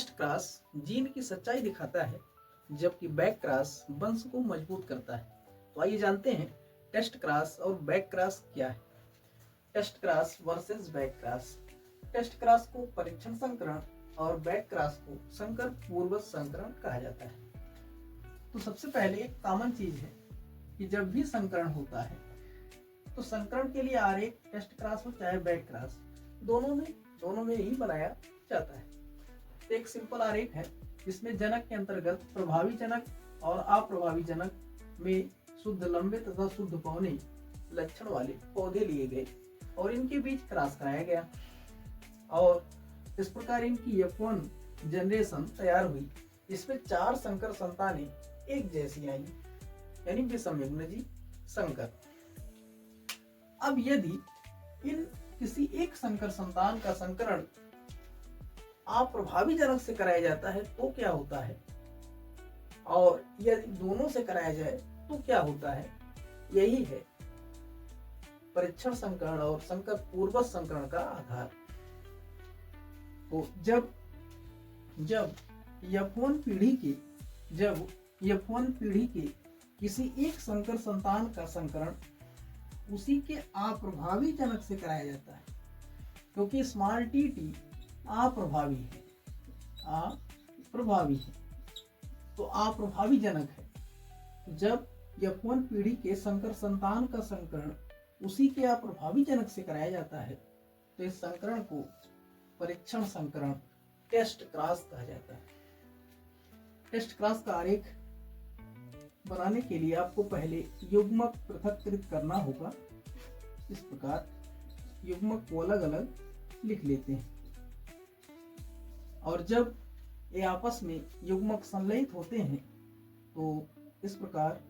Test cross gene की सच्चाई दिखाता है, जबकि बैक क्रॉस वंश को मजबूत करता है। तो आइए जानते हैं टेस्ट क्रॉस और बैक क्रॉस क्या है। Test cross versus back cross. Test cross को परीक्षण संकरण और बैक क्रॉस को संकर पूर्वज संकरण कहा जाता है। तो सबसे पहले एक कॉमन चीज है कि जब भी संकरण होता है तो संकरण के लिए आरेख टेस्ट क्रॉस हो चाहे बैक क्रॉस, दोनों में ही बनाया जाता है। तो एक सिंपल आरेख है जिसमें जनक के अंतर्गत प्रभावी जनक और अप्रभावी जनक में शुद्ध लंबे तथा शुद्ध पौने लक्षण वाले पौधे लिए गए और इनके बीच क्रॉस कराया गया और इस प्रकार इनकी F1 जनरेशन तैयार हुई। इसमें 4 संकर संतानें एक जैसी आई, यानी विषमयुग्मजी संकर। अब यदि इन किसी एक संकर संतान का संकरण अप्रभावी जनक से कराया जाता है तो क्या होता है, और यदि दोनों से कराया जाए तो क्या होता है, यही है परीक्षण संकरण और संकर पूर्वज संकरण का आधार। तो जब F1 पीढ़ी के किसी एक संकर संतान का संकरण उसी के अप्रभावी जनक से कराया जाता है, क्योंकि स्मॉल टी अप्रभावी है तो अप्रभावी जनक है। जब F1 पीढ़ी के संकर संतान का संकरण उसी के अप्रभावी जनक से कराया जाता है तो इस संकरण को परीक्षण संकरण टेस्ट क्रॉस कहा जाता है। टेस्ट क्रॉस का आरेख बनाने के लिए आपको पहले युग्मक पृथक्कृत करना होगा। इस प्रकार युग्मक को अलग अलग लिख लेते हैं और जब ये आपस में युग्मक संलयित होते हैं तो इस प्रकार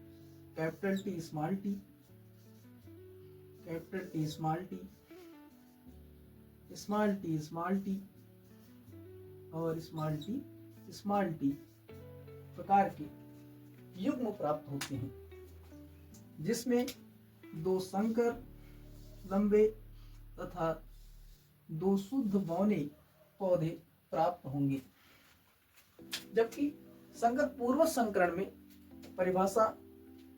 capital T small t, capital T small t, small t small t और स्मॉल t प्रकार के युग्म प्राप्त होते हैं, जिसमें 2 संकर लंबे तथा 2 शुद्ध बौने पौधे प्राप्त होंगे। जबकि संकर पूर्वज संकरण में परिभाषा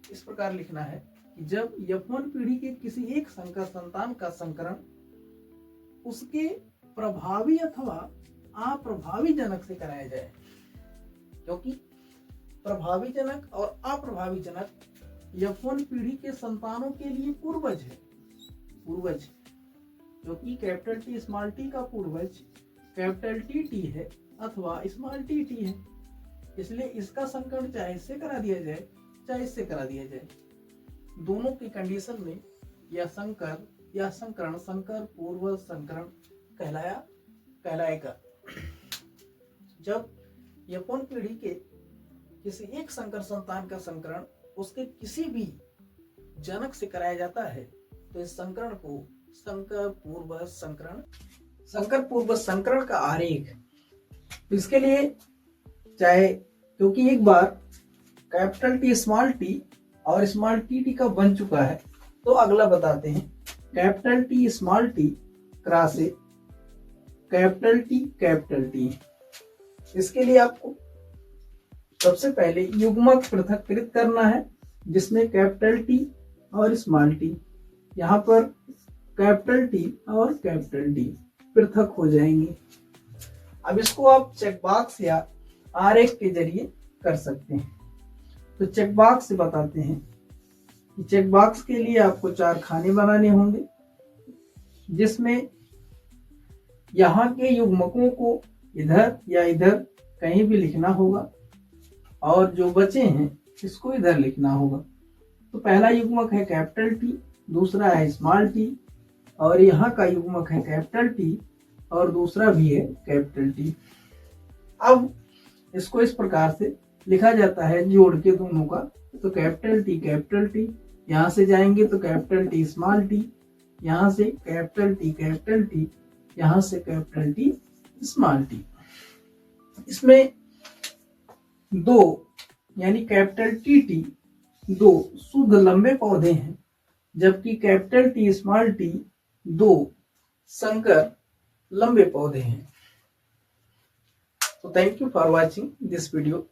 इस प्रकार लिखना है कि जब F1 पीढ़ी के किसी एक संकर संतान का संकरण उसके प्रभावी अथवा अप्रभावी जनक से कराया जाए, क्योंकि प्रभावी जनक और अप्रभावी जनक F1 पीढ़ी के संतानों के लिए पूर्वज है, क्योंकि कैपिटल T स्मॉल t का पूर्वज कैपिटल T है अथवा स्मॉल t है। इसलिए इसका संकरण चाहे इससे करा दिया जाए चाहे इससे करा दिया जाए, दोनों की कंडीशन में यह संकरण संकर पूर्वज संकरण कहलाएगा। जब F1 पीढ़ी के किसी एक संकर संतान का संकरण उसके किसी भी जनक से कराया जाता है तो इस संकरण को संकर पूर्वज संकरण का आरेख। इसके लिए चाहे, क्योंकि एक बार कैपिटल T स्मॉल t और स्मॉल t का बन चुका है, तो अगला बताते हैं capital T small t cross capital T। इसके लिए आपको सबसे पहले युग्मक पृथक्कृत करना है, जिसमें कैपिटल T और स्मॉल t, यहाँ पर कैपिटल T और कैपिटल D पृथक हो जाएंगे। अब इसको आप चेक बॉक्स या आरेख के जरिए कर सकते हैं। तो चेक बॉक्स से बताते हैं कि चेक बॉक्स के लिए आपको 4 खाने बनाने होंगे, जिसमें यहाँ के युग्मकों को इधर या इधर कहीं भी लिखना होगा और जो बचे हैं इसको इधर लिखना होगा। तो पहला युग्मक है कैपिटल T, दूसरा है स्मॉल t और यहाँ का युग्मक है कैपिटल T और दूसरा भी है कैपिटल T। अब इसको इस प्रकार से लिखा जाता है जोड़ के दोनों का। तो कैपिटल T यहाँ से जाएंगे तो कैपिटल T स्मॉल t, यहाँ से कैपिटल T, यहाँ से कैपिटल T स्मॉल t। इसमें 2 यानी कैपिटल T 2 शुद्ध लंबे पौधे हैं, जबकि कैपिटल T स्मॉल t 2 संकर लंबे पौधे हैं। So thank you for watching this video.